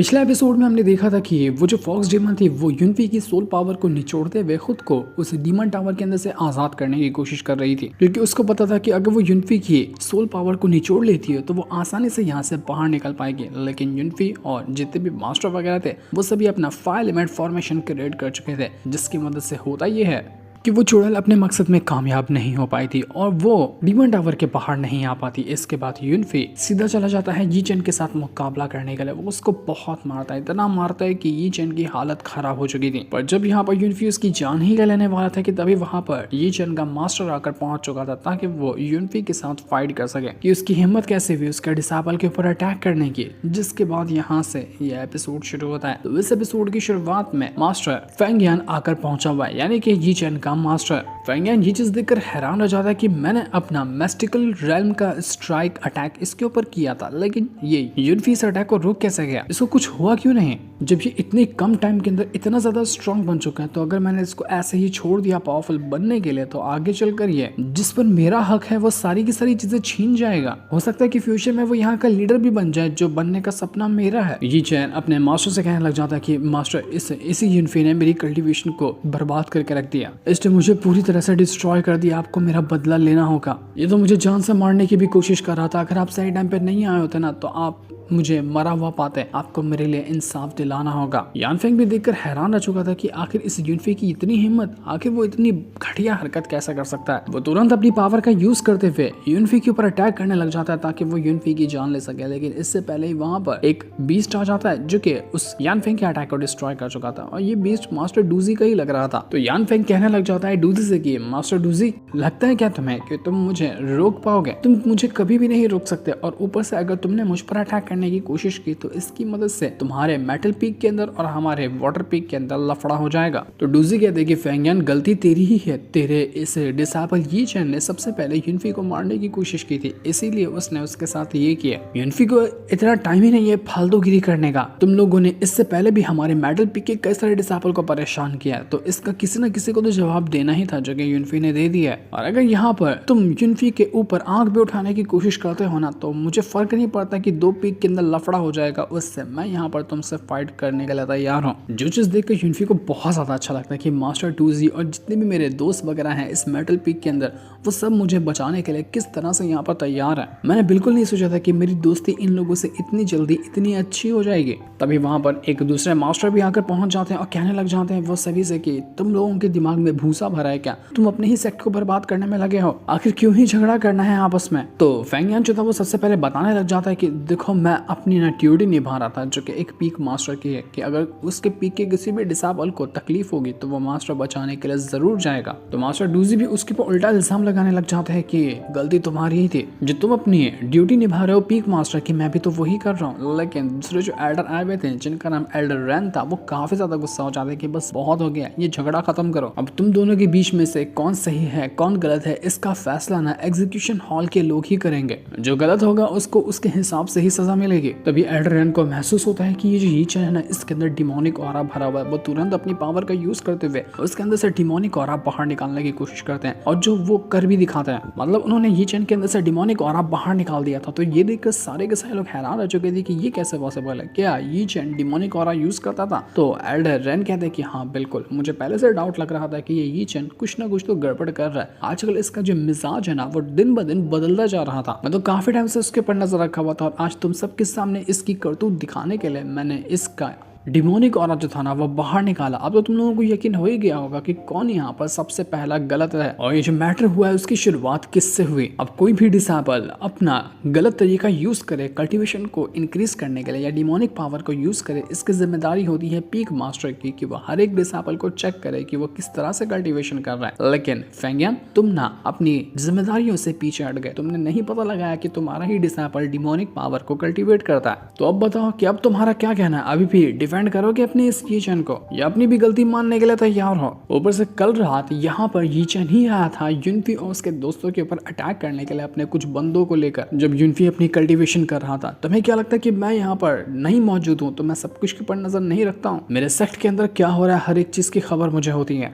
पिछले एपिसोड में हमने देखा था कि वो जो फॉक्स डीमन थी वो युनफी की सोल पावर को निचोड़ते हुए खुद को उस डीमन टावर के अंदर से आजाद करने की कोशिश कर रही थी, क्योंकि उसको पता था कि अगर वो युनफी की सोल पावर को निचोड़ लेती है तो वो आसानी से यहाँ से बाहर निकल पाएगी। लेकिन युनफी और जितने भी मास्टर वगैरह थे वो सभी अपना 5 एलिमेंट फॉर्मेशन क्रिएट कर चुके थे, जिसकी मदद से होता ये है कि वो चुड़ैल अपने मकसद में कामयाब नहीं हो पाई थी और वो डीमन टावर के बाहर नहीं आ पाती। इसके बाद युनफी सीधा चला जाता है यी चेन के साथ मुकाबला करने के लिए। वो उसको बहुत मारता है, इतना मारता है कि यी चेन की हालत खराब हो चुकी थी। पर जब यहाँ पर युनफी उसकी जान ही ले लेने वाला था कि तभी वहां पर यी चेन का मास्टर आकर पहुंच चुका था ताकि वो युनफी के साथ फाइट कर सके। कि उसकी हिम्मत कैसे हुई उसका डिसाइपल के ऊपर अटैक करने की। जिसके बाद यहाँ से ये एपिसोड शुरू होता है। तो इस एपिसोड की शुरुआत में मास्टर फेंग यान आकर पहुंचा हुआ है, यानी कि यी चेन मास्टर। फेंग यान ये चीज देखकर हैरान हो जाता है कि मैंने अपना मिस्टिकल रेल्म का स्ट्राइक अटैक इसके ऊपर किया था, लेकिन ये युनफी इस अटैक को रोक कैसे गया, इसको कुछ हुआ क्यों नहीं। जब ये इतने कम टाइम के अंदर इतना ज्यादा स्ट्रांग बन चुका है तो अगर मैंने इसको ऐसे ही छोड़ दिया पावरफुल बनने के लिए तो आगे चलकर ये जिस पर मेरा हक है वो सारी की सारी चीजें छीन जाएगा। हो सकता है कि फ्यूचर में वो यहाँ का लीडर भी बन जाए जो बनने का सपना मेरा है। यी चेन अपने मास्टर से कहने लग जाता है कि मास्टर इसी युनफी ने मेरी कल्टीवेशन को बर्बाद करके रख दिया, इसने मुझे पूरी तरह से डिस्ट्रॉय कर दिया, आपको मेरा बदला लेना होगा। ये तो मुझे जान से मारने की भी कोशिश कर रहा था, अगर आप सही टाइम पे नहीं आए होते ना तो आप मुझे मरा हुआ पाते, आपको मेरे लिए इंसाफ दिलाना होगा। यानफेंग भी देखकर हैरान रह चुका था कि आखिर इस युनफी की इतनी हिम्मत, आखिर वो इतनी घटिया हरकत कैसे कर सकता है। वो तुरंत अपनी पावर का यूज करते हुए युनफी के ऊपर अटैक करने लग जाता है ताकि वो युनफी की जान ले सके। लेकिन इससे पहले ही वहां पर एक बीस्ट आ जाता है जो कि उस यानफेंग के अटैक को डिस्ट्रॉय कर चुका था और ये बीस्ट मास्टर डूजी का ही लग रहा था। तो यानफेंग कहने लग जाता है डूजी से कि मास्टर डूजी, लगता है क्या तुम्हें कि तुम मुझे रोक पाओगे? तुम मुझे कभी भी नहीं रोक सकते, और ऊपर से अगर तुमने मुझ पर अटैक करने की कोशिश की तो इसकी मदद से तुम्हारे मेटल पीक के अंदर और हमारे वाटर पीक के अंदर लफड़ा हो जाएगा। तो डूजी कहते कि फेंग यान गलती तेरी ही है, तेरे इस डिसाइपल यी चेन ने सबसे पहले युनफी को मारने की कोशिश की थी, इसीलिए उसने उसके साथ ये किया। युनफी को इतना टाइम ही नहीं है फालतूगिरी करने का, तुम लोगों ने इससे पहले भी हमारे मेटल पीक के कई सारे डिसाइपल को परेशान किया, तो इसका किसी न किसी को तो जवाब देना ही था जो कि युनफी ने दे दिया है। और अगर यहाँ पर तुम युनफी के ऊपर आंख भी उठाने की कोशिश करते हो ना तो मुझे फर्क नहीं पड़ता कि 2 पीक के अंदर लफड़ा हो जाएगा, उससे मैं यहाँ पर तुमसे फाइट करने के लिए तैयार हूँ। जो चीज देखकर युनफी को बहुत ज्यादा अच्छा लगता है कि मास्टर डूजी और जितने भी मेरे दोस्त वगैरह हैं इस मेटल पीक के अंदर वो सब मुझे बचाने के लिए किस तरह से यहाँ पर तैयार है। मैंने बिल्कुल नहीं सोचा था कि मेरी दोस्ती इन लोगों से इतनी जल्दी इतनी अच्छी हो जाएगी। तभी वहां पर एक दूसरे मास्टर भी आकर पहुंच जाते हैं और कहने लग जाते हैं वो सभी से कि तुम लोगों के दिमाग में भूसा भरा है क्या, तुम अपने ही सेक्ट को बर्बाद करने में लगे हो, आखिर क्यों ही झगड़ा करना है आपस में। तो फेंग यान जो था वो सबसे पहले बताने लग जाता है कि देखो मैं अपनी ना ड्यूटी निभा रहा था जो कि एक पीक मास्टर की है, कि अगर उसके पीक के किसी भी डिसाइपल को तकलीफ होगी तो वो मास्टर बचाने के लिए जरूर जाएगा। तो मास्टर डूजी भी उसके ऊपर उल्टा इल्जाम लगाने लग जाता है कि गलती तुम्हारी ही थी, जो तुम अपनी ड्यूटी निभा रहे हो पीक मास्टर की, मैं भी तो वही कर रहा हूँ। लेकिन दूसरे जो एल्डर आए हुए थे जिनका नाम एल्डर रैन था वो काफी ज्यादा गुस्सा हो जाते कि बस बहुत हो गया, ये झगड़ा खत्म करो, अब तुम दोनों के बीच में से कौन सही है कौन गलत है इसका फैसला ना एग्जीक्यूशन हॉल के लोग ही करेंगे, जो गलत होगा उसको उसके हिसाब से ही सजा मिलेगी। तभी एल्डर रैन को महसूस होता है कि ये जो यी चेन है ना इसके अंदर डिमोनिक ऑरा भरा हुआ है। वो तुरंत अपनी पावर का यूज करते हुए उसके अंदर से डिमोनिक ऑरा बाहर निकालने की कोशिश करते हैं और जो वो कर भी दिखाते हैं, मतलब उन्होंने यी चेन के अंदर से डिमोनिक ऑरा बाहर निकाल दिया था। तो ये देखकर सारे के सारे लोग हैरान रह चुके थे कि ये कैसे पॉसिबल है, क्या यी चेन डिमोनिक ऑरा यूज करता था। तो एल्डर रैन कहते हैं कि हाँ बिल्कुल, मुझे पहले से डाउट लग रहा था कि ये यी चेन कुछ ना कुछ तो गड़बड़ कर रहा है, आजकल इसका जो मिजाज है ना वो दिन ब दिन बदलता जा रहा था। मैं तो काफी टाइम से उसके ऊपर नजर रखा हुआ था और आज तुम सबके सामने इसकी करतूत दिखाने के लिए मैंने इसका डिमोनिक ऑरा जो था ना वो बाहर निकाला। अब तो तुम लोगों को यकीन हो ही गया होगा कि कौन यहाँ पर सबसे पहला गलत है और ये जो मैटर हुआ है उसकी शुरुआत किससे हुई। अब कोई भी डिसाइपल अपना गलत तरीका यूज करे कल्टीवेशन को इंक्रीज करने के लिए या डिमोनिक पावर को यूज करे, इसकी जिम्मेदारी होती है पीक मास्टर की कि वो हर एक डिसाइपल को चेक करे कि वो किस तरह से कल्टीवेशन कर रहा है। लेकिन फेंग यान तुम ना अपनी जिम्मेदारियों से पीछे हट गए, तुमने नहीं पता लगाया कि तुम्हारा ही डिसाइपल डिमोनिक पावर को कल्टीवेट करता है। तो अब बताओ कि अब तुम्हारा क्या कहना है, अभी भी डिफेंड करोगे अपनी इस यी चेन को या अपनी भी गलती मानने के लिए तैयार हो। ऊपर से कल रात यहाँ पर यी चेन ही आया था युनफी और उसके दोस्तों के ऊपर अटैक करने के लिए अपने कुछ बंदों को लेकर। जब युनफी अपनी कल्टीवेशन कर रहा था तुम्हें क्या लगता है कि मैं यहाँ पर नहीं मौजूद हूँ तो मैं सब कुछ के ऊपर नजर नहीं रखता हूँ? मेरे सेक्ट के अंदर क्या हो रहा है हर एक चीज की खबर मुझे होती है।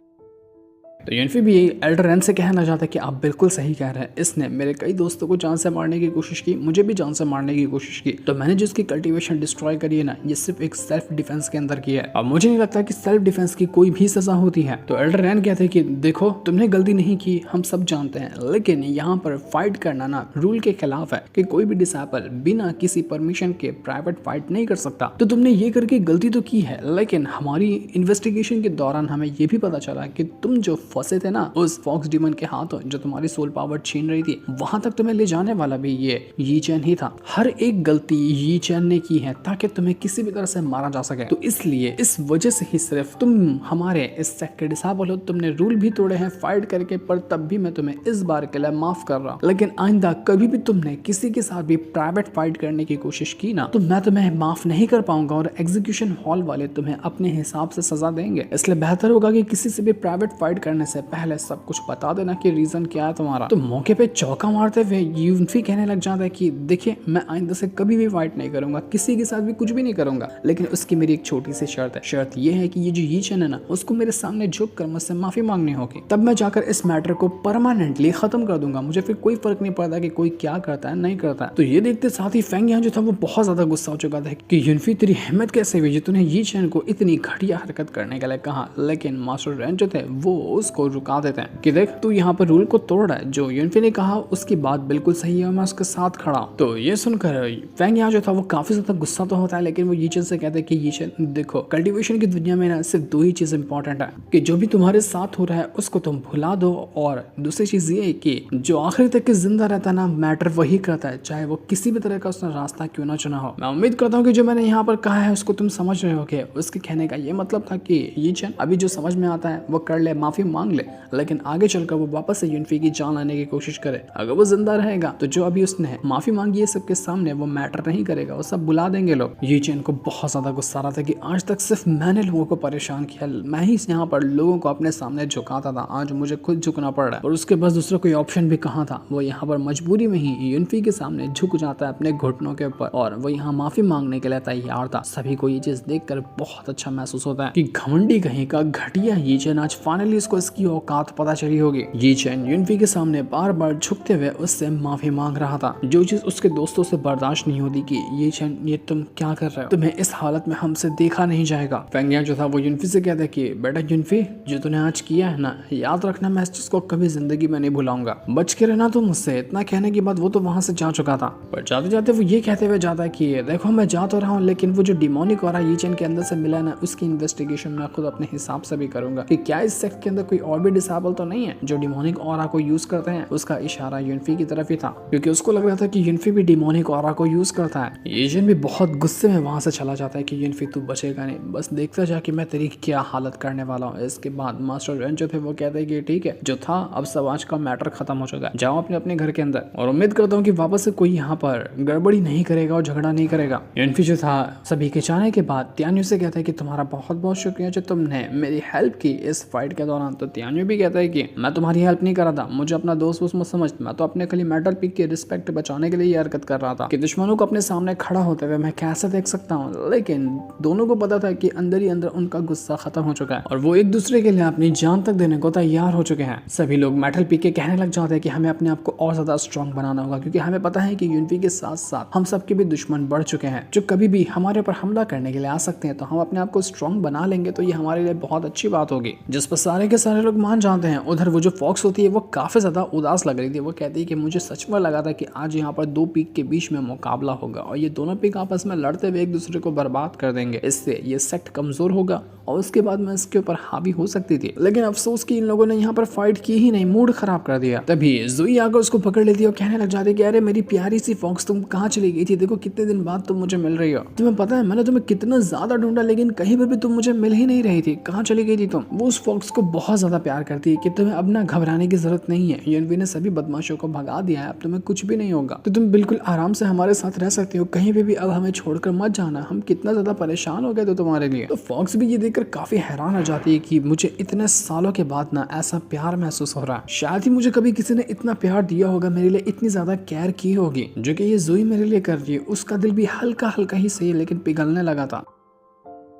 तो यूनफी भी एल्डर रेन से कहना चाहता है कि आप बिल्कुल सही कह रहे हैं, इसने मेरे कई दोस्तों को जान से मारने की कोशिश की, मुझे भी जान से मारने की कोशिश की, तो मैंने जिसकी कल्टीवेशन डिस्ट्रॉय करी है ना, ये सिर्फ एक सेल्फ डिफेंस के अंदर की है। अब मुझे नहीं लगता कि सेल्फ डिफेंस की कोई भी सजा होती है। तो एल्डर रेन कहते हैं कि देखो तुमने गलती नहीं की, हम सब जानते हैं, लेकिन यहाँ पर फाइट करना ना रूल के खिलाफ है कि कोई भी डिसेबल बिना किसी परमिशन के प्राइवेट फाइट नहीं कर सकता। तो तुमने ये करके गलती तो की है, लेकिन हमारी इन्वेस्टिगेशन के दौरान हमें ये भी पता चला कि तुम जो फंसे थे ना उस फॉक्स डीमन के हाथों, जो तुम्हारी सोल पावर छीन रही थी, वहां तक तुम्हें ले जाने वाला भी ये यी चैन ही था। हर एक गलती यी चैन ने की है ताकि तुम्हें किसी भी तरह से मारा जा सके। तो इसलिए इस वजह से ही सिर्फ तुम हमारे इस सेक्ट के डिसेबल हो, तुमने रूल भी तोड़े हैं फाइट करके, पर तब भी मैं तुम्हें इस बार के लिए माफ कर रहा हूँ। लेकिन आइंदा कभी भी तुमने किसी के साथ भी प्राइवेट फाइट करने की कोशिश की ना, तो मैं तुम्हें माफ नहीं कर पाऊंगा और एग्जीक्यूशन हॉल वाले तुम्हें अपने हिसाब से सजा देंगे। इसलिए बेहतर होगा कि किसी से भी प्राइवेट फाइट करने से पहले सब कुछ बता देना कि रीजन क्या है तुम्हारा। तो मौके पे चौका मारते हुए यूनफी कहने लग जाता है कि देखिए मैं आइंदा से कभी भी फाइट नहीं करूंगा, किसी के साथ भी कुछ भी नहीं करूंगा, लेकिन उसकी मेरी एक छोटी सी शर्त है। शर्त ये है कि ये जो यी चैन है ना, उसको मेरे सामने झुक कर मुझसे माफी मांगनी होगी, तब मैं जाकर इस मैटर को परमानेंटली खत्म कर दूंगा। मुझे फिर कोई फर्क नहीं पड़ता कि कोई क्या करता है नहीं करता है। तो ये देखते साथ ही फेंग यहाँ जो था वो बहुत ज्यादा गुस्सा हो चुका था कि यूनफी तेरी हिम्मत कैसे हुई, तूने यी चैन को इतनी घटिया हरकत करने के लिए कहा। लेकिन मास्टर रेन जो थे वो उसको रुका देते हैं कि देख तू यहाँ पर रूल को तोड़ रहा है, जो यूनफी ने कहा उसकी बात बिल्कुल सही है, मैं उसके साथ खड़ा हूं। तो ये सुनकर फेंग यहाँ जो था वो काफी ज्यादा गुस्सा तो होता है, लेकिन वो यी चैन से कहते हैं कि यी चैन देखो, कल्टीवेशन की दुनिया में ना सिर्फ दो ही चीज इंपॉर्टेंट है कि जो भी तुम्हारे साथ हो रहा है उसको तुम भुला दो, और दूसरी चीज ये है कि जो आखिरी तक के जिंदा रहता है ना, मैटर वही करता है, चाहे वो किसी भी तरह का उसने रास्ता क्यों ना चुना हो। मैं उम्मीद करता हूँ कि जो मैंने यहाँ पर कहा है उसको तुम समझ रहे होगे। उसके कहने का ये मतलब था कि यी चैन अभी जो समझ में आता है वो कर ले, माफी मांग ले, लेकिन आगे चलकर वो वापस से यूनफी की जान लाने की कोशिश करे। अगर वो जिंदा रहेगा तो जो अभी उसने माफी मांगी है सबके सामने, वो मैटर नहीं करेगा, वो सब बुला देंगे लोग। यी चैन को बहुत ज्यादा गुस्सा आ रहा था कि आज तक सिर्फ मैंने लोगों को परेशान किया, मैं ही यहाँ पर लोगों को अपने सामने झुकाता था, आज मुझे खुद झुकना पड़ रहा है। और उसके पास दूसरा कोई ऑप्शन भी कहाँ था, वो यहाँ पर मजबूरी में ही यूनफी के सामने झुक जाता है अपने घुटनों के ऊपर, और वो यहाँ माफी मांगने के लिए तैयार था। सभी को ये चीज देखकर बहुत अच्छा महसूस होता है कि घमंडी कहीं का घटिया यी चैन आज फाइनली इसको इसकी औकात पता चली होगी। यी चैन यूनफी के सामने बार बार झुकते हुए उससे माफी मांग रहा था, जो चीज उसके दोस्तों से बर्दाश्त नहीं होती कि यी चैन ये तुम क्या कर रहे हो, तुम्हें इस हालत में हमसे देखा नहीं जाएगा। फेंग यहाँ जो था वो यूनफी से कहता है कि बेटा यूनफी, जो तूने आज किया है ना, याद रखना मैं इस चीज को कभी जिंदगी में नहीं भुलाऊंगा, बच के रहना तुम मुझसे। इतना कहने के बाद वो तो वहां से जा चुका था, पर जाते जाते वो ये कहते हुए जाता है कि देखो मैं जा तो रहा हूँ, लेकिन वो जो डिमोनिक ऑरा यी चैन के अंदर से मिला ना, उसकी इन्वेस्टिगेशन मैं खुद अपने हिसाब से भी करूंगा कि क्या इस सेक्ट के अंदर कोई और भी डिसेबल तो नहीं है जो डिमोनिक ऑरा को यूज करते हैं। उसका इशारा यूनफी की तरफ ही था, क्योंकि उसको लग रहा था कि यूनफी भी डिमोनिक ऑरा को यूज करता है। यी चैन भी बहुत गुस्से में वहां से चला जाता है कि यूनफी तू बचेगा नहीं, बस देखता जा कि मैं तेरी क्या हालत करने वाला हूँ। इसके बाद मास्टर रेन जो थे वो कहते हैं कि ठीक है, जो था अब सब आज का मैटर खत्म हो चुका है, जाओ अपने अपने घर के अंदर, और उम्मीद करता हूँ कि वापस से कोई यहाँ पर गड़बड़ी नहीं करेगा और झगड़ा नहीं करेगा। यूनफी जो था सभी के जाने के बाद तियान्यू से कहता है कि तुम्हारा बहुत बहुत शुक्रिया जो तुमने मेरी हेल्प की इस फाइट के दौरान। तो तियान्यू भी कहता है कि मैं तुम्हारी हेल्प नहीं कर रहा था, मुझे अपना दोस्त वोस्त मत समझ, मैं तो अपने खाली मेटल पिक की रिस्पेक्ट बचाने के लिए ये हरकत कर रहा था कि दुश्मनों को अपने सामने खड़ा होते हुए मैं कैसे देख सकता हूँ। लेकिन दोनों को पता था कि अंदर ही अंदर उनका गुस्सा खत्म हो चुका है और वो एक दूसरे के लिए अपनी जान तक देने को तैयार हो चुके हैं। सभी लोग मेटल पी के कहने लग जाते हैं कि हमें अपने आप को और ज्यादा स्ट्रॉन्ग बनाना होगा, क्योंकि हमें पता है कि यूनफी के साथ साथ हम सबके भी दुश्मन बढ़ चुके हैं जो कभी भी हमारे ऊपर हमला करने के लिए आ सकते हैं। तो हम अपने आप को स्ट्रॉन्ग बना लेंगे तो ये हमारे लिए बहुत अच्छी बात होगी, जिस पर सारे के सारे लोग मान जाते हैं। उधर वो जो फॉक्स होती है वो काफी ज्यादा उदास लग रही थी। वो कहती है कि मुझे सच में लगा था कि आज यहाँ पर दो पीक के बीच में मुकाबला होगा और ये दोनों पीक आपस में लड़ते हुए एक दूसरे को बर्बाद कर देंगे, इससे ये सेक्ट कमजोर होगा और उसके बाद मैं इसके ऊपर हावी हो सकती थी। लेकिन अफसोस कि इन लोगों ने यहाँ पर फाइट की ही नहीं, मूड खराब कर दिया। तभी ज़ोई आकर उसको पकड़ लेती है और कहने लग जाती है कि अरे मेरी प्यारी सी फॉक्स, तुम कहाँ चली गई थी? देखो कितने दिन बाद तुम मुझे मिल रही हो। तुम्हें पता है मैंने तुम्हें कितना ज्यादा ढूंढा, लेकिन कहीं पर भी तुम मुझे मिल ही नहीं रही थी, कहाँ चली गई थी तुम? वो उस फॉक्स को बहुत ज्यादा प्यार करती है कि तुम्हें अब ना घबराने की जरूरत नहीं है, यूनफी ने सभी बदमाशों को भगा दिया है, अब तुम्हें कुछ भी नहीं होगा, तो तुम बिल्कुल आराम से हमारे साथ रह सकती हो, कहीं पे भी अब हमें छोड़कर मत जाना, हम कितना ज्यादा परेशान हो गए थे तुम्हारे लिए। तो फॉक्स भी ये देखकर काफी हैरान हो जाती है कि मुझे इतने सालों के बाद ना ऐसा प्यार महसूस हो रहा है, शायद ही मुझे कभी किसी ने इतना प्यार दिया होगा, मेरे लिए इतनी ज्यादा केयर की होगी जो कि ये ज़ोई मेरे लिए कर रही है। उसका दिल भी हल्का हल्का ही सही लेकिन पिघलने लगा था।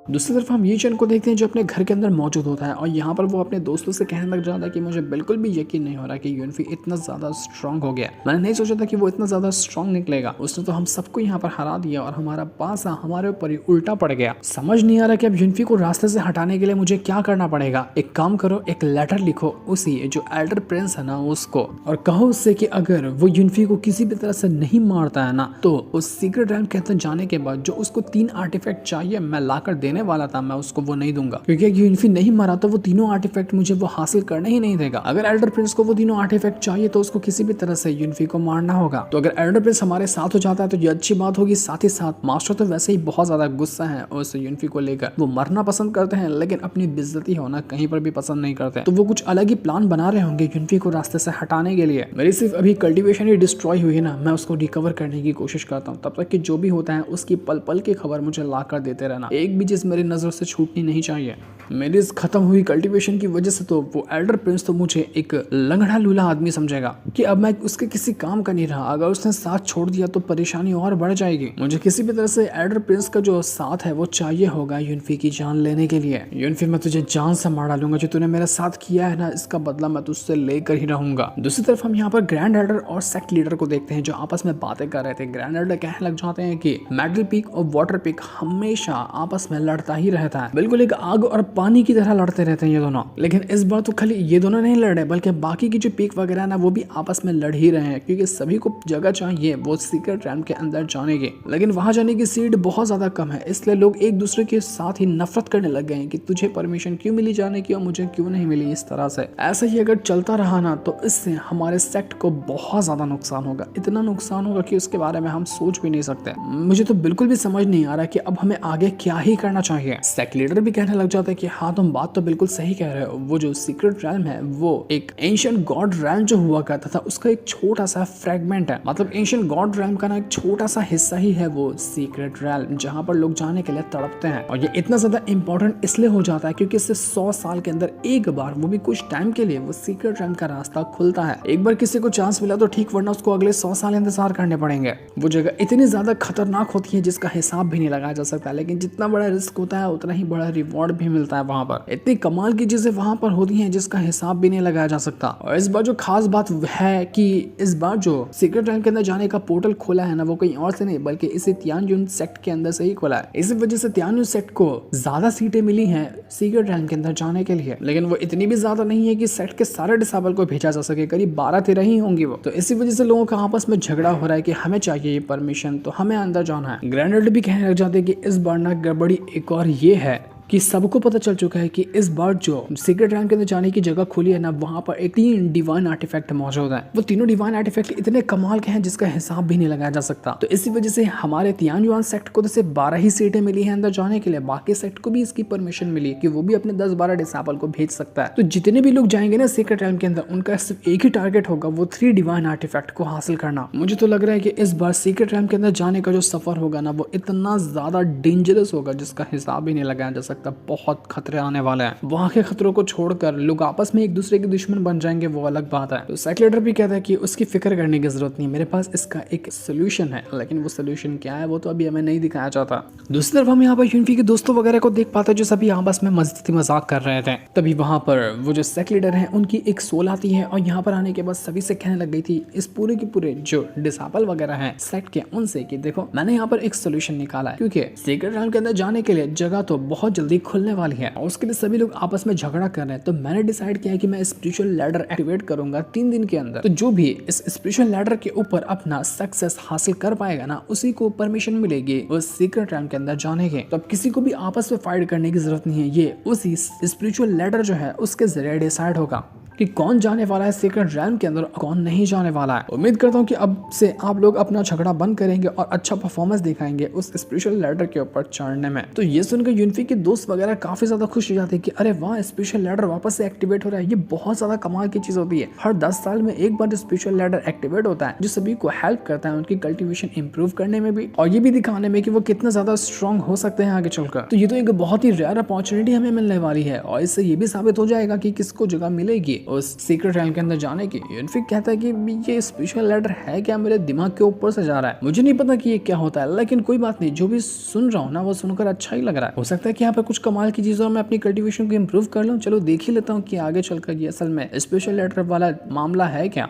दूसरी तरफ हम ये चैन को देखते हैं जो अपने घर के अंदर मौजूद होता है और यहाँ पर वो अपने दोस्तों से कहने लग जाता है कि मुझे बिल्कुल भी यकीन नहीं हो रहा कि यूएनफी इतना ज्यादा स्ट्रांग हो गया। मैंने नहीं सोचा था कि वो इतना ज्यादा स्ट्रांग निकलेगा। उसने तो हम सबको यहाँ पर हरा दिया और हमारा पासा हमारे ऊपर ही उल्टा पड़ गया। समझ नहीं आ रहा कि अब यूएनफी को रास्ते से हटाने के लिए मुझे क्या करना पड़ेगा। एक काम करो, एक लेटर लिखो उसी जो एल्डर प्रिंस है ना उसको, और कहो उससे कि अगर वो यूएनफी को किसी भी तरह से नहीं मारता है ना तो उस सीक्रेट रैम के अंदर जाने के बाद जो उसको 3 आर्टिफैक्ट चाहिए मैं लाकर देने वाला था, मैं उसको वो नहीं दूंगा, क्योंकि अगर यूएनफी नहीं मारा तो वो तीनों आर्टिफैक्ट मुझे वो हासिल करने ही नहीं देगा। अगर एल्डर प्रिंस को वो तीनों आर्टिफैक्ट चाहिए तो उसको किसी भी तरह से यूएनफी को मारना होगा। तो अगर एल्डर प्रिंस हमारे साथ हो जाता है तो ये अच्छी बात होगी। साथ ही साथ मास्टर तो वैसे ही बहुत ज्यादा गुस्सा है उस यूएनफी को लेकर। वो मरना पसंद करते हैं लेकिन अपनी बेइज्जती होना कहीं पर भी पसंद नहीं करते। तो वो कुछ अलग ही प्लान बना रहे होंगे यूएनफी को रास्ते से हटाने के लिए। मेरी सिर्फ अभी कल्टीवेशन ही डिस्ट्रॉय हुई है ना, मैं उसको रिकवर करने की कोशिश करता हूँ। तब तक कि जो भी होता है उसकी पल पल की खबर मुझे लाकर देते रहना। एक भी चीज मेरी नजर से छूटनी नहीं चाहिए। मेरी इस खत्म हुई कल्टीवेशन की वजह से तो वो एल्डर प्रिंस तो मुझे एक लंगड़ा लूला आदमी समझेगा कि अब मैं उसके किसी काम का नहीं रहा। अगर उसने साथ छोड़ दिया तो परेशानी और बढ़ जाएगी। मुझे किसी भी तरह से एल्डर प्रिंस का जो साथ है वो चाहिए होगा यूएनफी की जान लेने के लिए। यूएनफी मैं तुझे जान से मार डालूंगा, जो तूने मेरे साथ किया है ना इसका बदला मैं तुझसे लेकर ही रहूंगा। दूसरी तरफ हम यहाँ पर ग्रैंड एल्डर और सेक्ट लीडर को देखते हैं जो आपस में बातें कर रहे थे। ग्रैंड एल्डर कहने लग जाते हैं कि मेटल पीक और वाटर पीक हमेशा आपस में लड़ता ही रहता है, बिल्कुल एक आग और पानी की तरह लड़ते रहते हैं ये दोनों। लेकिन इस बार तो खाली ये दोनों नहीं लड़ रहे बल्कि बाकी की जो पीक वगैरह है ना वो भी आपस में लड़ ही रहे हैं, क्योंकि सभी को जगह चाहिए वो सीक्रेट रैम के अंदर जाने की। लेकिन वहां जाने की सीट बहुत ज्यादा कम है, इसलिए लोग एक दूसरे के साथ ही नफरत करने लग गए हैं कि तुझे परमिशन क्यों मिली जाने की और मुझे क्यों नहीं मिली। इस तरह से ऐसा ही अगर चलता रहा ना तो इससे हमारे सेक्ट को बहुत ज्यादा नुकसान होगा। इतना नुकसान होगा कि उसके बारे में हम सोच भी नहीं सकते। मुझे तो बिल्कुल भी समझ नहीं आ रहा कि अब हमें आगे क्या ही करना चाहिए। सेक्ट लीडर भी कहने लग जाता है कि हाँ तुम बात तो बिल्कुल सही कह रहे हो। वो जो सीक्रेट रैल्म है वो एक एंशिएंट गॉड रैल्म जो हुआ करता था उसका एक छोटा सा फ्रेगमेंट है। मतलब एंशिएंट गॉड रैल्म का ना एक छोटा सा हिस्सा ही है वो सीक्रेट रैल्म, जहाँ पर लोग जाने के लिए तड़पते हैं। और ये इतना ज्यादा इंपॉर्टेंट इसलिए हो जाता है क्योंकि इससे 100 साल के अंदर एक बार, वो भी कुछ टाइम के लिए, वो सीक्रेट रैल्म का रास्ता खुलता है। एक बार किसी को चांस मिला तो ठीक, वरना उसको अगले 100 साल इंतजार करने पड़ेंगे। वो जगह इतनी ज्यादा खतरनाक होती है जिसका हिसाब भी नहीं लगाया जा सकता, लेकिन जितना बड़ा रिस्क होता है उतना ही बड़ा रिवॉर्ड भी मिलता है। वहां पर इतनी कमाल की चीजें वहां पर होती हैं जिसका हिसाब भी नहीं लगाया जा सकता। और इस बार जो खास बात है कि इस बार जो सीक्रेट रैम के अंदर जाने का पोर्टल खोला है ना वो कहीं और से नहीं बल्कि इसी तियानयुन सेक्ट के अंदर से ही खोला है। इसी वजह से तियानयुन सेक्ट को ज्यादा सीटें मिली हैं सीक्रेट रैम के अंदर जाने के लिए, लेकिन वो इतनी भी ज्यादा नहीं है कि सेक्ट के सारे डिसेबल को भेजा जा सके। करीब 12-13 ही होंगी वो। तो इसी वजह से लोगों का आपस में झगड़ा हो रहा है कि हमें चाहिए ये परमिशन तो हमें अंदर जाना है। ग्रैंड एल्डर भी कहने लग जाते हैं कि इस बार ना गड़बड़ी एक और ये है कि सबको पता चल चुका है कि इस बार जो सीक्रेट रैम के अंदर जाने की जगह खुली है ना वहां पर एक 3 डिवाइन आर्टिफैक्ट मौजूद है। वो तीनों डिवाइन आर्टिफैक्ट इतने कमाल के हैं जिसका हिसाब भी नहीं लगाया जा सकता। तो इसी वजह से हमारे तियानयुआन सेक्ट को तो सिर्फ 12 ही सीटें मिली हैं अंदर जाने के लिए, बाकी सेक्ट को भी इसकी परमिशन मिली है कि वो भी अपने 10-12 डिसेबल को भेज सकता है। तो जितने भी लोग जाएंगे ना सीक्रेट रैम के अंदर उनका सिर्फ एक ही टारगेट होगा, वो 3 डिवाइन आर्टिफैक्ट को हासिल करना। मुझे तो लग रहा है कि इस बार सीक्रेट रैम के अंदर जाने का जो सफर होगा ना वो इतना ज्यादा डेंजरस होगा जिसका हिसाब भी नहीं लगाया जा सकता। बहुत खतरे आने वाले हैं। वहां के खतरों को छोड़कर लोग आपस में एक दूसरे के दुश्मन बन जाएंगे, वो अलग बात है। तो सेक्ट लीडर भी कहता है कि उसकी फिक्र करने की जरूरत नहीं, मेरे पास इसका एक सोल्यूशन है, लेकिन वो सोल्यूशन क्या है वो तो अभी हमें नहीं दिखाया चाहता। दूसरी तरफ हम यहाँ पर यूएनफी के दोस्तों वगैरह को देख पाते हैं जो सभी आपस में मस्ती मजाक कर रहे थे। तभी वहां पर वो जो सेक्ट लीडर है उनकी एक सोल आती है और यहाँ पर आने के बाद सभी से कहने लग गई थी इस पूरे के पूरे जो डिसेबल वगैरह है सेक्ट के उनसे कि देखो मैंने यहाँ पर एक सोल्यूशन निकाला है, क्योंकि सीक्रेट रैम के अंदर जाने के लिए जगह तो बहुत जल्दी खुलने वाली है और उसके लिए सभी लोग आपस में झगड़ा कर रहे हैं। तो मैंने डिसाइड किया है कि मैं स्पिरिचुअल लैडर एक्टिवेट करूंगा 3 दिन के अंदर। तो जो भी इस स्पिरिचुअल लैडर के ऊपर अपना सक्सेस हासिल कर पाएगा ना उसी को परमिशन मिलेगी उस सीक्रेट रैम के अंदर जाने की। तो अब किसी को भी आपस में फाइट करने की जरूरत नहीं है, ये उसी स्पिरिचुअल लैडर जो है उसके जरिए डिसाइड होगा कि कौन जाने वाला है सीक्रेट रैम के अंदर, कौन नहीं जाने वाला है। उम्मीद करता हूँ कि अब से आप लोग अपना झगड़ा बंद करेंगे और अच्छा परफॉर्मेंस दिखाएंगे उस स्पिरिचुअल लैडर के ऊपर चढ़ने में। तो ये सुनकर यूएनफी के दोस्त वगैरह काफी ज्यादा खुश हो जाते हैं कि अरे वाह स्पिरिचुअल लैडर वापस से एक्टिवेट हो रहा है। ये बहुत ज्यादा कमाल की चीज होती है। हर 10 साल में एक बार स्पिरिचुअल लैडर एक्टिवेट होता है जो सभी को हेल्प करता है उनकी कल्टिवेशन इंप्रूव करने में भी और ये भी दिखाने में कि वो कितना ज्यादा स्ट्रॉन्ग हो सकते हैं आगे चलकर। तो ये तो एक बहुत ही रेयर अपॉर्चुनिटी हमें मिलने वाली है और इससे ये भी साबित हो जाएगा कि किसको जगह मिलेगी उस सीक्रेट रैम के अंदर जाने की। यूनफी कहता है कि ये स्पेशल लेटर है क्या, मेरे दिमाग के ऊपर से जा रहा है, मुझे नहीं पता कि ये क्या होता है, लेकिन कोई बात नहीं, जो भी सुन रहा हूँ ना वो सुनकर अच्छा ही लग रहा है। हो सकता है कि यहाँ पे कुछ कमाल की चीज़ और मैं अपनी कल्टीवेशन को इम्प्रूव कर लूँ। चलो देख ही लेता हूँ कि आगे चलकर ये असल में स्पेशल लेटर वाला मामला है क्या।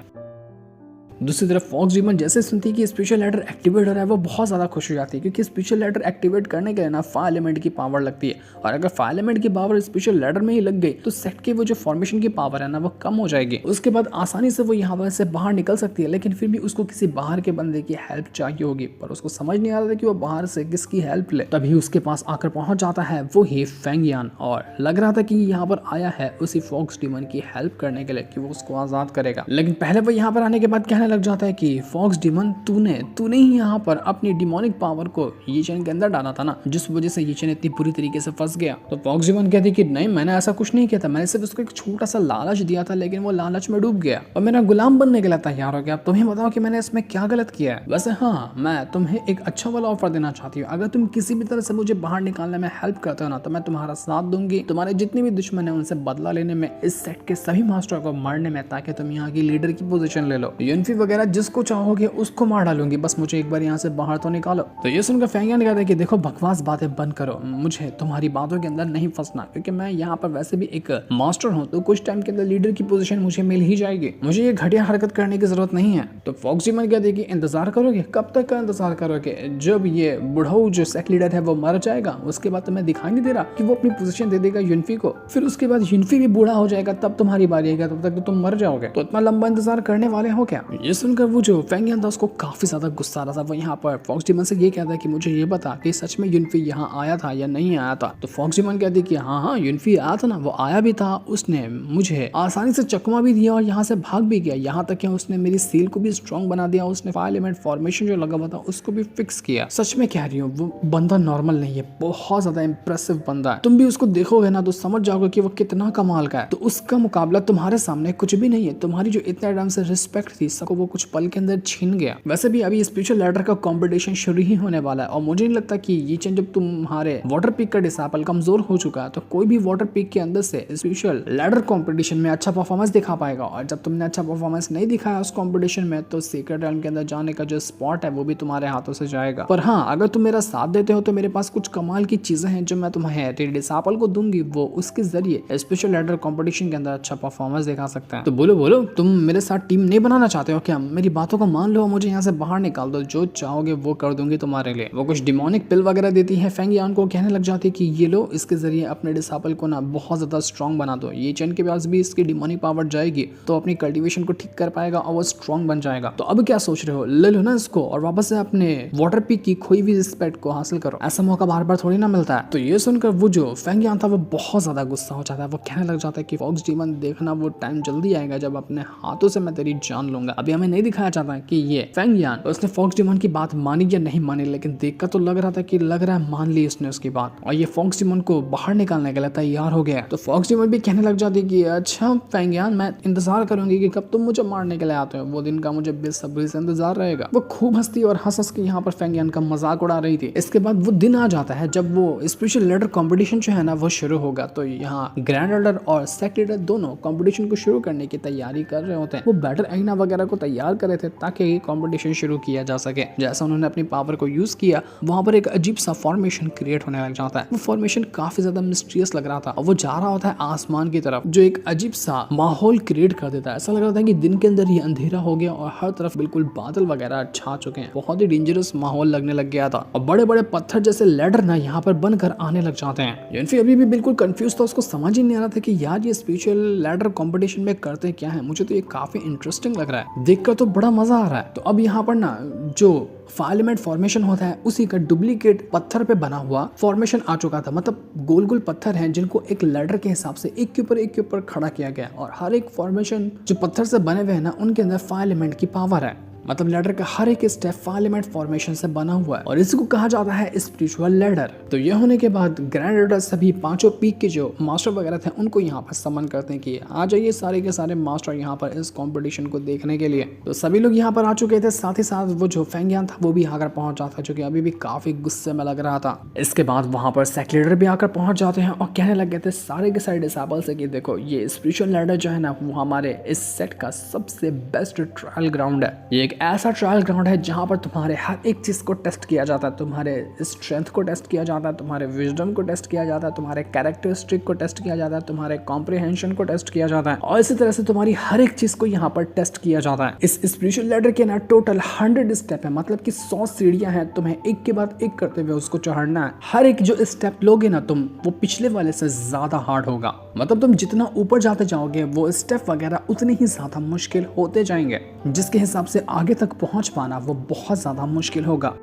दूसरी तरफ फॉक्स डीमन जैसे सुनती है कि स्पेशल लेटर एक्टिवेट हो रहा है, वो बहुत ज़्यादा खुश हो जाती है, क्योंकि स्पेशल लेटर एक्टिवेट करने के लिए ना फायर एलिमेंट की पावर लगती है, और अगर फायर एलिमेंट की पावर स्पेशल लेटर में ही लग गई तो सेट की वो जो फॉर्मेशन की पावर है ना वो कम हो जाएगी। उसके बाद आसानी से वो यहाँ पर से बाहर निकल सकती है, लेकिन फिर भी उसको किसी बाहर के बंदे की हेल्प चाहिए होगी, पर उसको समझ नहीं आ रहा था कि वो बाहर से किसकी हेल्प ले। तभी उसके पास आकर पहुंच जाता है वो ही फेंग यान, और लग रहा था कि यहाँ पर आया है उसी फॉक्स डीमन की हेल्प करने के लिए कि वो उसको आजाद करेगा। लेकिन पहले वो यहाँ पर आने के बाद कहने लग जाता है कि फॉक्स डीमन तूने ही यहाँ पर अपनी डिमोनिक पावर को ये चैन के अंदर डाला था ना, जिस वजह से ये चैन इतनी बुरी तरीके से फंस गया। तो फॉक्स डीमन कहती कि नहीं, मैंने ऐसा कुछ नहीं किया था, मैंने सिर्फ उसको एक छोटा सा लालच दिया था, लेकिन वो लालच में डूब गया और मेरा गुलाम बनने के लिए तैयार हो गया। अब तुम्हें बताओ कि मैंने इसमें क्या गलत किया है। वैसे हाँ, मैं तुम्हें एक अच्छा वाला ऑफर देना चाहती हूँ, अगर तुम किसी भी तरह से मुझे बाहर निकालने में हेल्प करते हो ना तो मैं तुम्हारा साथ दूंगी, तुम्हारे जितने भी दुश्मन है उनसे बदला लेने में, इस सेट के सभी मास्टर को मारने में, ताकि तुम यहाँ की लीडर की पोजीशन ले लो। यूनफी वगैरह जिसको चाहोगे उसको मार डालूंगी, बस मुझे एक बार यहाँ से बाहर तो निकालो। तो ये सुनकर फेंग यान कहता है कि देखो बकवास बातें बंद करो, मुझे तुम्हारी बातों के अंदर नहीं फंसना, क्योंकि मैं यहाँ पर वैसे भी एक मास्टर हूँ, तो कुछ टाइम के अंदर लीडर की पोजीशन मुझे मिल ही जाएगी, मुझे ये घटिया हरकत करने की जरूरत नहीं है। तो फॉक्स डीमन कहते हैं कि इंतजार करोगे, कब तक का इंतजार करोगे, जब ये बुढ़ऊ जो सेट लीडर है वो मर जाएगा, उसके बाद तुम्हें दिखाई नहीं दे रहा कि वो अपनी पोजीशन दे देगा यूनफी को, फिर उसके बाद यूनफी भी बूढ़ा हो जाएगा, तब तुम्हारी बारी आएगा, तब तक तो तुम मर जाओगे, तो इतना लंबा इंतजार करने वाले हो क्या। ये सुनकर वो जो फेंग यान था उसको काफी ज्यादा गुस्सा आ रहा था। वो यहाँ पर फॉक्स डीमन से ये कहता है कि मुझे ये बता कि सच में यूनफी यहाँ आया था या नहीं आया था। तो फॉक्स डीमन कहती है कि हाँ यूनफी आया था ना, वो आया भी था, उसने मुझे आसानी से चकमा भी दिया और यहाँ से भाग भी गया, यहाँ तक कि उसने मेरी सील को भी स्ट्रॉन्ग बना दिया, उसने फायर एलिमेंट फॉर्मेशन जो लगा हुआ था उसको भी फिक्स किया। सच में कह रही हूँ वो बंदा नॉर्मल नहीं है, बहुत ज्यादा इंप्रेसिव बंदा है, तुम भी उसको देखोगे ना तो समझ जाओगे कि वो कितना कमाल का है। तो उसका मुकाबला तुम्हारे सामने कुछ भी नहीं है, तुम्हारी जो इतना टाइम से रिस्पेक्ट थी सबको वो कुछ पल के अंदर छीन गया। वैसे भी अभी स्पेशल लेटर का कंपटीशन शुरू ही होने वाला है, और मुझे नहीं लगता कि ये चेंज जब तुम्हारे वाटर पीक का डिसाइपल कमजोर हो चुका है तो कोई भी वाटर पीक के अंदर से स्पेशल लेटर कंपटीशन में अच्छा परफॉर्मेंस दिखा पाएगा, और जब तुमने अच्छा परफॉर्मेंस नहीं दिखाया उस कंपटीशन में तो सीक्रेट रेल्म के अंदर जाने का जो स्पॉट है वो भी तुम्हारे हाथों से जाएगा। पर हाँ, अगर तुम मेरा साथ देते हो तो मेरे पास कुछ कमाल की चीजें हैं जो मैं तुम्हें डिसाइपल को दूंगी, वो उसके जरिए स्पेशल लेटर कंपटीशन के अंदर अच्छा परफॉर्मेंस दिखा सकते हैं। तो बोलो तुम मेरे साथ टीम नहीं बनाना चाहते हो क्या, मेरी बातों को मान लो, मुझे यहाँ से बाहर निकाल दो, जो चाहोगे वो कर दूंगी तुम्हारे लिए। वो कुछ डिमोनिक पिल वगैरह देती है फेंग यान को, कहने लग जाती है कि ये लो, इसके जरिए अपने डिसाइपल को ना बहुत ज्यादा स्ट्रॉन्ग बना दो, ये चैन के पास भी इसकी डिमोनिक पावर जाएगी तो अपनी कल्टीवेशन को ठीक कर पाएगा और वो स्ट्रॉन्ग बन जाएगा। तो अब क्या सोच रहे हो, ले लो ना इसको और वापस से अपने वाटर पीक की खोई हुई रिस्पेक्ट को हासिल करो, ऐसा मौका बार बार थोड़ी ना मिलता है। तो ये सुनकर वो जो फेंग यान था वो बहुत ज्यादा गुस्सा हो जाता है, वो कहने लग जाता है कि फॉक्स डीमन देखना वो टाइम जल्दी आएगा जब अपने हाथों से मैं तेरी जान लूंगा। अभी हमें नहीं दिखाया जाता कि ये फेंग यान उसने फॉक्स डीमन की बात मानी या नहीं मानी, लेकिन देखकर तो लग रहा था कि लग रहा है मान ली उसने उसकी बात, और ये फॉक्स डीमन को बाहर निकालने के लिए तैयार हो गया। तो फॉक्स डीमन भी कहने लग जाती कि अच्छा फेंग यान, मैं इंतजार करूंगी कि कब तुम मुझे मारने के लिए आते हो, वो दिन का मुझे बेसब्री से इंतजार रहेगा। वो खूब हंसती और हंस के यहाँ पर फेंग यान का मजाक उड़ा रही थी। इसके बाद वो दिन आ जाता है जब वो स्पेशल लेटर कंपटीशन जो है ना वो शुरू होगा। तो यहाँ ग्रैंड लीडर और सेक्ट लीडर दोनों कंपटीशन को शुरू करने की तैयारी कर रहे होते हैं। वो बैटर आईना वगैरह को तैयार कर रहे थे ताकि कंपटीशन शुरू किया जा सके। जैसा उन्होंने अपनी पावर को यूज किया, वहां पर एक अजीब सा फॉर्मेशन क्रिएट होने लग जाता है। वो फॉर्मेशन काफी ज्यादा मिस्टीरियस लग रहा था और वो जा रहा होता है आसमान की तरफ, जो एक अजीब सा माहौल क्रिएट कर देता है। ऐसा लग रहा था कि दिन के अंदर ही अंधेरा हो गया और हर तरफ बिल्कुल बादल वगैरह छा चुके हैं। बहुत ही डेंजरस माहौल लगने लग गया था और बड़े बड़े पत्थर जैसे लैडर ना यहाँ पर बनकर आने लग जाते हैं। यूनफी अभी भी बिल्कुल कंफ्यूज था, उसको समझ ही नहीं आ रहा था कि यार ये स्पेशल लैडर कंपटीशन में करते क्या है। मुझे तो ये काफी इंटरेस्टिंग लग रहा है, देखकर तो बड़ा मजा आ रहा है। तो अब यहाँ पर ना जो फायर एलिमेंट फॉर्मेशन होता है उसी का डुप्लीकेट पत्थर पे बना हुआ फॉर्मेशन आ चुका था। मतलब गोल गोल पत्थर हैं जिनको एक लैडर के हिसाब से एक के ऊपर खड़ा किया गया और हर एक फॉर्मेशन जो पत्थर से बने हुए हैं ना उनके अंदर फायर एलिमेंट की पावर है। मतलब लैडर का हर एक स्टेप 5 एलिमेंट फॉर्मेशन से बना हुआ है और इसको कहा जाता है स्पिरिचुअल लैडर। तो ये होने के बाद ग्रैंड लैडर सभी पांचों पीक के जो मास्टर वगैरह थे उनको यहाँ पर समन करते हैं कि आ जाइए सारे के सारे मास्टर यहाँ पर इस कंपटीशन को देखने के लिए। तो सभी लोग यहाँ पर आ चुके थे, साथ ही साथ वो जो फेंगियान था वो भी आकर पहुंच जाता है, जो कि अभी भी काफी गुस्से में लग रहा था। इसके बाद वहां पर सेक्ट लीडर भी आकर पहुंच जाते हैं और कहने लग गए थे सारे के सारे डिसेबल से कि देखो ये स्पिरिचुअल लैडर जो है ना वो हमारे इस सेट का सबसे बेस्ट ट्रायल ग्राउंड है। ये एक ऐसा ट्रायल ग्राउंड है जहां पर तुम्हारे हर एक चीज को टेस्ट किया जाता है, तुम्हारे स्ट्रेंथ को टेस्ट किया जाता है, तुम्हारे विजडम को टेस्ट किया जाता है, तुम्हारे कैरेक्टरिस्टिक को टेस्ट किया जाता है, तुम्हारे कॉम्प्रिहेंशन को टेस्ट किया जाता है और इसी तरह से तुम्हारी हर एक चीज को यहाँ पर टेस्ट किया जाता है। इस स्पिरिचुअल लैडर के ना टोटल 100 स्टेप है, मतलब कि 100 सीढ़ियां हैं, तुम्हें एक के बाद एक करते हुए उसको चढ़ना है। हर एक जो स्टेप लोगे ना तुम वो पिछले वाले से ज्यादा हार्ड होगा, मतलब तुम जितना ऊपर जाते जाओगे वो स्टेप वगैरह उतने ही ज्यादा मुश्किल होते जाएंगे, जिसके हिसाब से आगे तक पहुंच पाना वो बहुत ज्यादा मुश्किल होगा।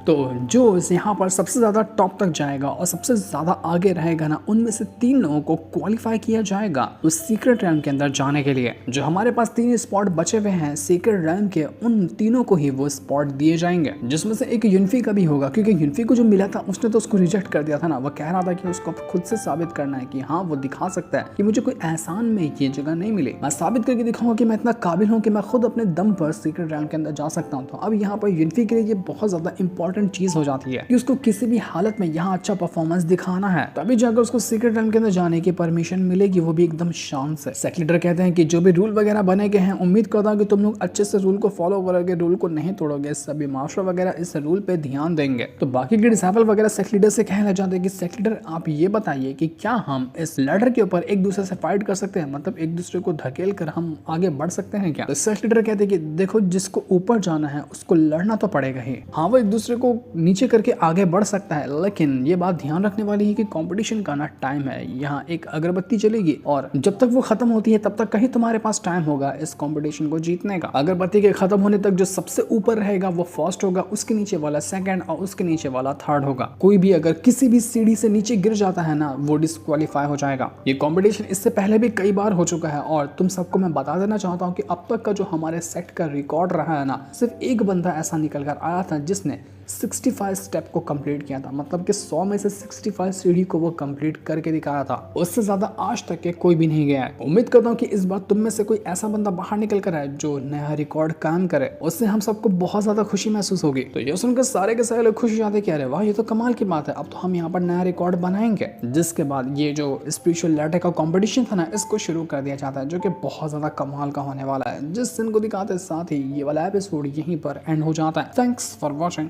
तो जो यहाँ पर सबसे ज़्यादा टॉप तक जाएगा और सबसे ज़्यादा आगे रहेगा ना, उनमें से 3 लोगों को क्वालिफाई किया जाएगा उस सीक्रेट रैम के अंदर जाने के लिए। जो हमारे पास 3 स्पॉट बचे हुए हैं सीक्रेट रैम के, उन तीनों को ही वो स्पॉट दिए जाएंगे, जिसमें से एक युनफी का भी होगा, क्योंकि युनफी को जो मिला था उसने तो उसको रिजेक्ट कर दिया था ना। वो कह रहा था कि उसको खुद से साबित करना है कि हाँ वो दिखा सकता है कि मुझे कोई एहसान में ये जगह नहीं मिली, मैं साबित करके दिखाऊंगा कि मैं इतना काबिल हूँ कि मैं खुद अपने दम पर सीक्रेट रैम के अंदर जा सकता हूँ। तो अब यहाँ पर युनफी के लिए ये बहुत ज्यादा इंपॉर्टेंट चीज हो जाती है कि उसको किसी भी हालत में यहाँ अच्छा परफॉर्मेंस दिखाना है, तभी जाकर उसको सीक्रेट रैम के अंदर जाने की परमिशन मिलेगी, वो भी एकदम शान से। सेक्ट लीडर कहते हैं कि जो भी रूल वगैरह बने गए हैं, उम्मीद करता हूँ कि तुम लोग अच्छे से रूल को फॉलो करोगे, रूल को नहीं तोड़ोगे, सभी मास्टर वगैरह इस रूल पे ध्यान देंगे। तो बाकी के डिसेबल वगैरह सेक्ट लीडर से कहने लग जाते हैं कि सेक्ट लीडर आप ये बताइए कि क्या हम इस लैडर के ऊपर एक दूसरे से फाइट कर सकते हैं, मतलब एक दूसरे को धकेल कर हम आगे बढ़ सकते हैं क्या? तो सेक्ट लीडर कहते हैं कि देखो जिसको ऊपर जाना है उसको लड़ना तो पड़ेगा ही, हाँ वो एक दूसरे को नीचे करके आगे बढ़ सकता है, लेकिन ये बात ध्यान रखने वाली है कि कंपटीशन का ना टाइम है। यहाँ एक अगरबत्ती चलेगी और जब तक वो खत्म होती है तब तक कहीं तुम्हारे पास टाइम होगा इस कंपटीशन को जीतने का। अगरबत्ती के खत्म होने तक जो सबसे ऊपर रहेगा वो फर्स्ट होगा, उसके नीचे वाला सेकंड और उसके नीचे वाला थर्ड होगा। कोई भी अगर किसी भी सीढ़ी से नीचे गिर जाता है ना वो डिस्क्वालीफाई हो जाएगा। ये कंपटीशन इससे पहले भी कई बार हो चुका है और तुम सबको मैं बता देना चाहता हूँ कि अब तक का जो हमारे सेट का रिकॉर्ड रहा है ना, सिर्फ एक बंदा ऐसा निकल कर आया था जिसने 65 स्टेप को कंप्लीट किया था, मतलब कि 100 में से 65 सीढ़ी को वो कंप्लीट करके दिखाया था। उससे ज्यादा आज तक के कोई भी नहीं गया है। उम्मीद करता हूँ कि इस बार तुम में से कोई ऐसा बंदा बाहर निकल कर आए जो नया रिकॉर्ड कायम करे, उससे हम सबको बहुत ज्यादा खुशी महसूस होगी। तो ये सुनकर सारे के सारे लोग खुश हो जाते कि अरे वाह ये तो कमाल की बात है, अब तो हम यहाँ पर नया रिकॉर्ड बनाएंगे। जिसके बाद ये जो स्पिरिचुअल लैडर का कॉम्पिटिशन था ना, इसको शुरू कर दिया जाता है, जो कि बहुत ज्यादा कमाल का होने वाला है। जिस दिन को दिखाते साथ ही ये वाला एपिसोड यहीं पर एंड हो जाता है। Thanks for watching.